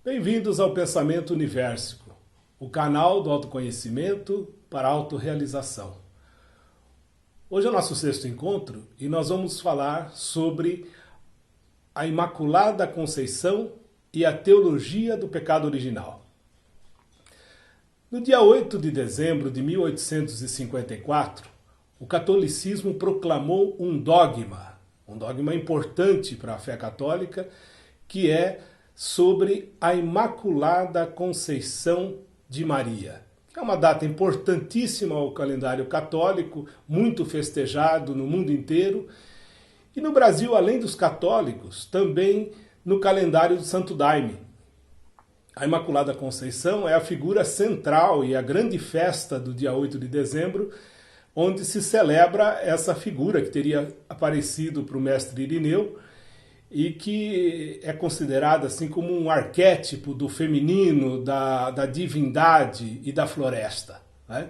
Bem-vindos ao Pensamento Universico, o canal do autoconhecimento para a autorrealização. Hoje é o nosso sexto encontro e nós vamos falar sobre a Imaculada Conceição e a teologia do pecado original. No dia 8 de dezembro de 1854, o catolicismo proclamou um dogma importante para a fé católica, que é sobre a Imaculada Conceição de Maria, que é uma data importantíssima ao calendário católico, muito festejado no mundo inteiro, e no Brasil, além dos católicos, também no calendário do Santo Daime. A Imaculada Conceição é a figura central e a grande festa do dia 8 de dezembro, onde se celebra essa figura que teria aparecido para o mestre Irineu, e que é considerada assim como um arquétipo do feminino, da divindade e da floresta, né?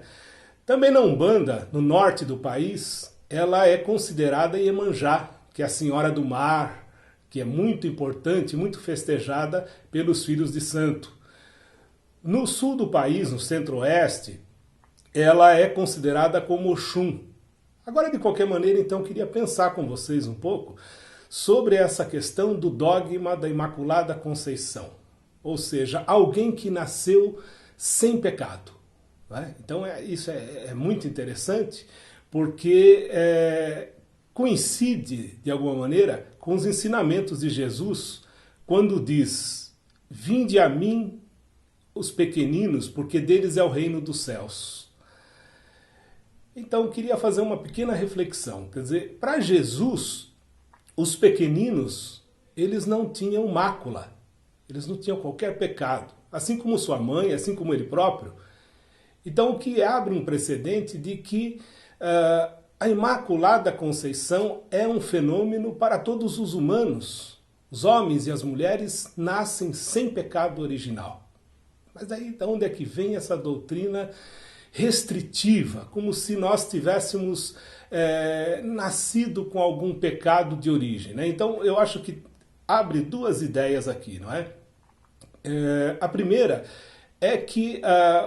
Também na Umbanda, no norte do país, ela é considerada Iemanjá, que é a Senhora do Mar, que é muito importante, muito festejada pelos filhos de santo. No sul do país, no centro-oeste, ela é considerada como Oxum. Agora, de qualquer maneira, então, queria pensar com vocês um pouco sobre essa questão do dogma da Imaculada Conceição, ou seja, alguém que nasceu sem pecado, né? Então isso é muito interessante, porque coincide, de alguma maneira, com os ensinamentos de Jesus, quando diz: "Vinde a mim os pequeninos, porque deles é o reino dos céus". Então eu queria fazer uma pequena reflexão, quer dizer, para Jesus, os pequeninos, eles não tinham mácula, eles não tinham qualquer pecado, assim como sua mãe, assim como ele próprio. Então o que abre um precedente de que a Imaculada Conceição é um fenômeno para todos os humanos. Os homens e as mulheres nascem sem pecado original. Mas daí de onde é que vem essa doutrina restritiva, como se nós tivéssemos nascido com algum pecado de origem, né? Então eu acho que abre duas ideias aqui, não é? A primeira é que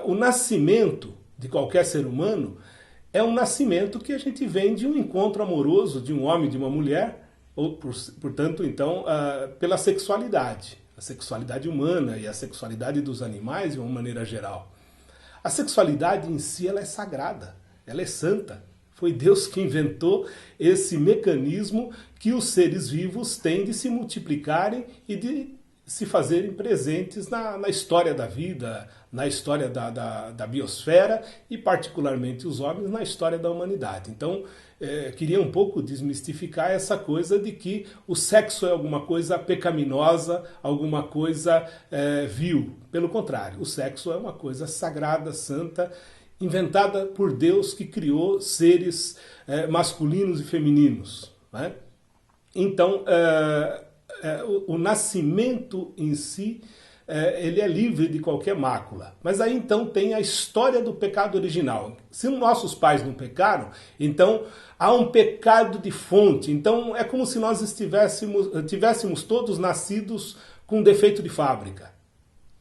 o nascimento de qualquer ser humano é um nascimento que a gente vem de um encontro amoroso de um homem e de uma mulher, ou, portanto, então, pela sexualidade, a sexualidade humana e a sexualidade dos animais de uma maneira geral. A sexualidade em si ela é sagrada, ela é santa. Foi Deus que inventou esse mecanismo que os seres vivos têm de se multiplicarem e de se fazerem presentes na história da vida, na história da biosfera e particularmente os homens na história da humanidade. Então, queria um pouco desmistificar essa coisa de que o sexo é alguma coisa pecaminosa, alguma coisa vil. Pelo contrário, o sexo é uma coisa sagrada, santa, inventada por Deus, que criou seres masculinos e femininos, né? Então, o nascimento em si, ele é livre de qualquer mácula. Mas aí então tem a história do pecado original. Se nossos pais não pecaram, então há um pecado de fonte. Então é como se nós tivéssemos todos nascidos com defeito de fábrica.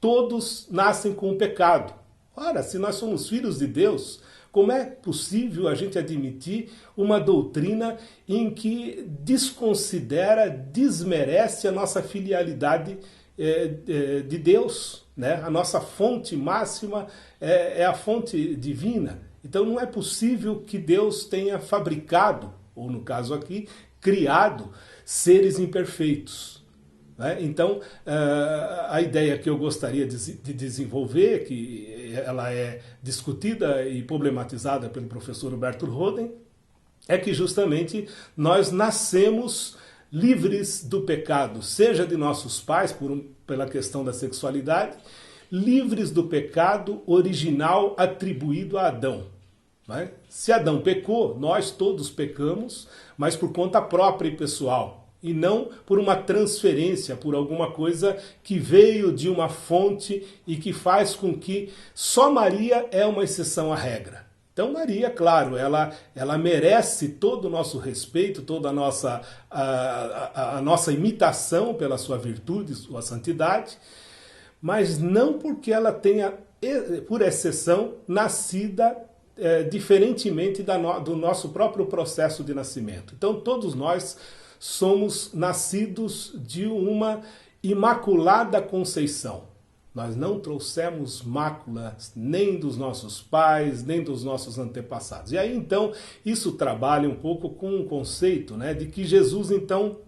Todos nascem com um pecado. Ora, se nós somos filhos de Deus, como é possível a gente admitir uma doutrina em que desconsidera, desmerece a nossa filialidade de Deus, né? A nossa fonte máxima é a fonte divina. Então não é possível que Deus tenha fabricado, ou no caso aqui, criado seres imperfeitos, né? Então, a ideia que eu gostaria de desenvolver, que ela é discutida e problematizada pelo professor Humberto Roden, é que justamente nós nascemos livres do pecado, seja de nossos pais, pela questão da sexualidade, livres do pecado original atribuído a Adão, né? Se Adão pecou, nós todos pecamos, mas por conta própria e pessoal, e não por uma transferência, por alguma coisa que veio de uma fonte e que faz com que só Maria é uma exceção à regra. Então Maria, claro, ela merece todo o nosso respeito, toda a nossa imitação pela sua virtude, sua santidade, mas não porque ela tenha, por exceção, nascida diferentemente do nosso próprio processo de nascimento. Então todos nós somos nascidos de uma imaculada conceição. Nós não trouxemos máculas nem dos nossos pais, nem dos nossos antepassados. E aí então isso trabalha um pouco com um conceito, né, de que Jesus então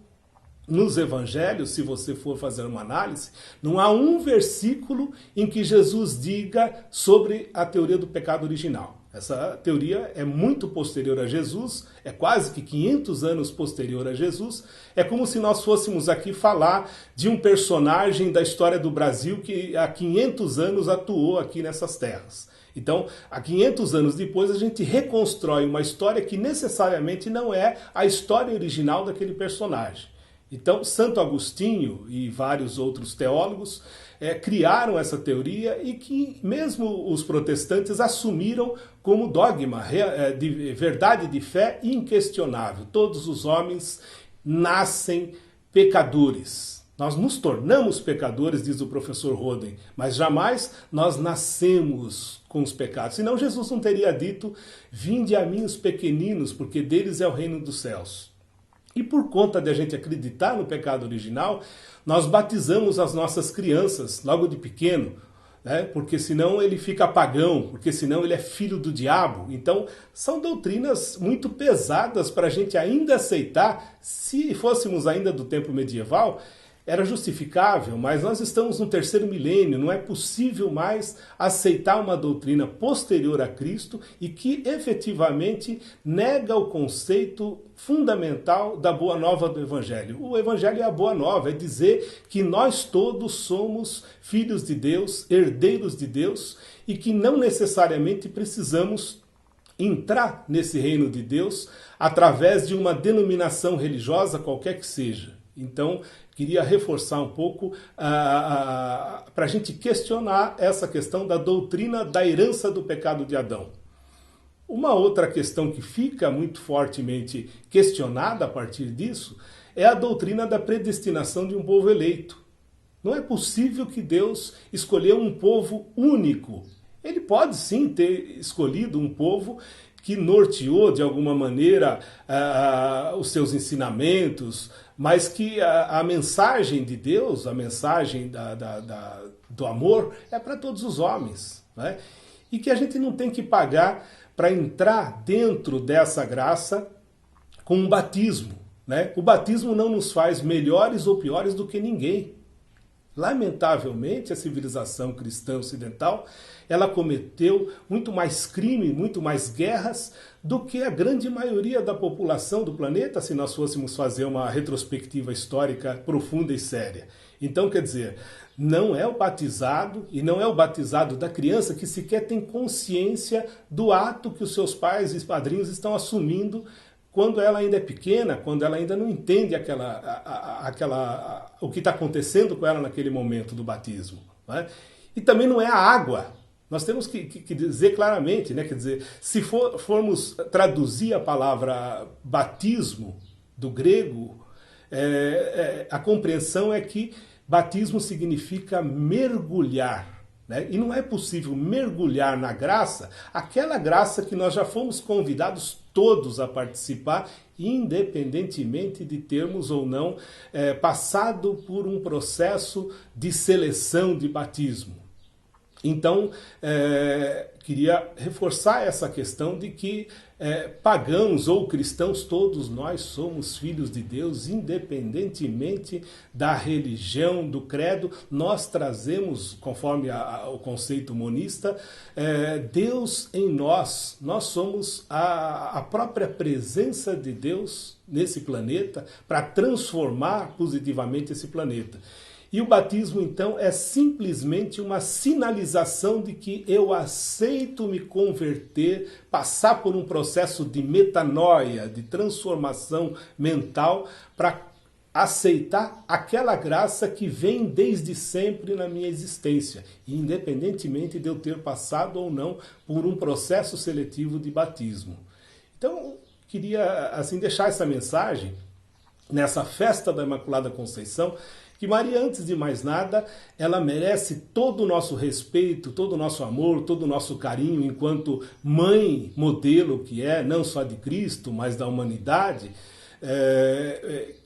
nos evangelhos, se você for fazer uma análise, não há um versículo em que Jesus diga sobre a teoria do pecado original. Essa teoria é muito posterior a Jesus, é quase que 500 anos posterior a Jesus. É como se nós fôssemos aqui falar de um personagem da história do Brasil que há 500 anos atuou aqui nessas terras. Então, há 500 anos depois, a gente reconstrói uma história que necessariamente não é a história original daquele personagem. Então, Santo Agostinho e vários outros teólogos criaram essa teoria e que mesmo os protestantes assumiram como dogma, de verdade de fé inquestionável. Todos os homens nascem pecadores. Nós nos tornamos pecadores, diz o professor Roden, mas jamais nós nascemos com os pecados. Senão Jesus não teria dito, vinde a mim os pequeninos, porque deles é o reino dos céus. E por conta de a gente acreditar no pecado original, nós batizamos as nossas crianças logo de pequeno, né? Porque senão ele fica pagão, porque senão ele é filho do diabo. Então são doutrinas muito pesadas para a gente ainda aceitar. Se fôssemos ainda do tempo medieval, era justificável, mas nós estamos no terceiro milênio, não é possível mais aceitar uma doutrina posterior a Cristo e que efetivamente nega o conceito fundamental da boa nova do Evangelho. O Evangelho é a boa nova, é dizer que nós todos somos filhos de Deus, herdeiros de Deus e que não necessariamente precisamos entrar nesse reino de Deus através de uma denominação religiosa qualquer que seja. Então, queria reforçar um pouco para a gente questionar essa questão da doutrina da herança do pecado de Adão. Uma outra questão que fica muito fortemente questionada a partir disso é a doutrina da predestinação de um povo eleito. Não é possível que Deus escolheu um povo único. Ele pode sim ter escolhido um povo que norteou de alguma maneira os seus ensinamentos, mas que a mensagem de Deus, a mensagem do amor é para todos os homens, né? E que a gente não tem que pagar para entrar dentro dessa graça com um batismo, né? O batismo não nos faz melhores ou piores do que ninguém. Lamentavelmente, a civilização cristã ocidental, ela cometeu muito mais crime, muito mais guerras do que a grande maioria da população do planeta, se nós fôssemos fazer uma retrospectiva histórica profunda e séria. Então, quer dizer, não é o batizado e não é o batizado da criança que sequer tem consciência do ato que os seus pais e padrinhos estão assumindo quando ela ainda é pequena, quando ela ainda não entende o que está acontecendo com ela naquele momento do batismo, né? E também não é a água. Nós temos que dizer claramente, né? Quer dizer, se formos traduzir a palavra batismo do grego, a compreensão é que batismo significa mergulhar. Né? E não é possível mergulhar na graça, aquela graça que nós já fomos convidados todos a participar, independentemente de termos ou não passado por um processo de seleção de batismo. Então, queria reforçar essa questão de que pagãos ou cristãos, todos nós somos filhos de Deus, independentemente da religião, do credo. Nós trazemos, conforme o conceito monista, Deus em nós. Nós somos a própria presença de Deus nesse planeta para transformar positivamente esse planeta. E o batismo, então, é simplesmente uma sinalização de que eu aceito me converter, passar por um processo de metanoia, de transformação mental, para aceitar aquela graça que vem desde sempre na minha existência, independentemente de eu ter passado ou não por um processo seletivo de batismo. Então, queria assim deixar essa mensagem nessa festa da Imaculada Conceição, Que Maria, antes de mais nada, ela merece todo o nosso respeito, todo o nosso amor, todo o nosso carinho enquanto mãe modelo que é, não só de Cristo, mas da humanidade,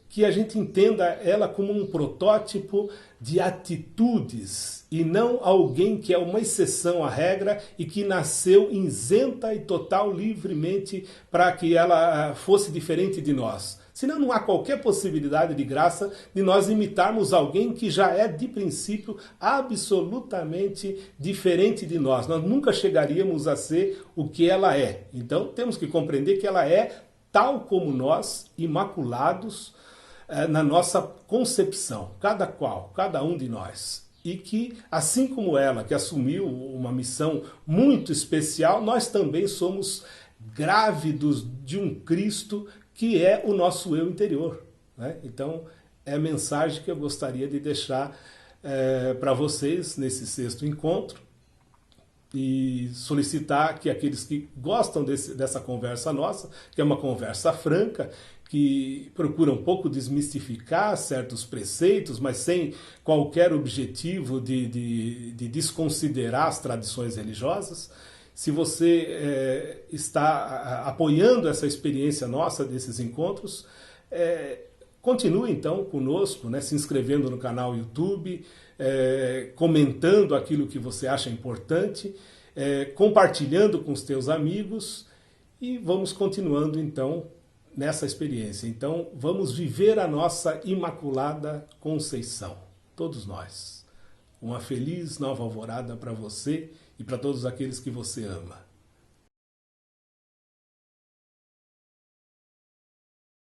que a gente entenda ela como um protótipo de atitudes e não alguém que é uma exceção à regra e que nasceu isenta e total livremente para que ela fosse diferente de nós. Senão não há qualquer possibilidade de graça de nós imitarmos alguém que já é, de princípio, absolutamente diferente de nós. Nós nunca chegaríamos a ser o que ela é. Então temos que compreender que ela é tal como nós, imaculados na nossa concepção, cada um de nós. E que, assim como ela, que assumiu uma missão muito especial, nós também somos grávidos de um Cristo que é o nosso eu interior, né? Então, é a mensagem que eu gostaria de deixar para vocês nesse 6º encontro e solicitar que aqueles que gostam dessa conversa nossa, que é uma conversa franca, que procura um pouco desmistificar certos preceitos, mas sem qualquer objetivo de desconsiderar as tradições religiosas. Se você está apoiando essa experiência nossa desses encontros, continue então conosco, né, se inscrevendo no canal YouTube, comentando aquilo que você acha importante, compartilhando com os teus amigos e vamos continuando então nessa experiência. Então vamos viver a nossa Imaculada Conceição, todos nós. Uma feliz nova alvorada para você e para todos aqueles que você ama.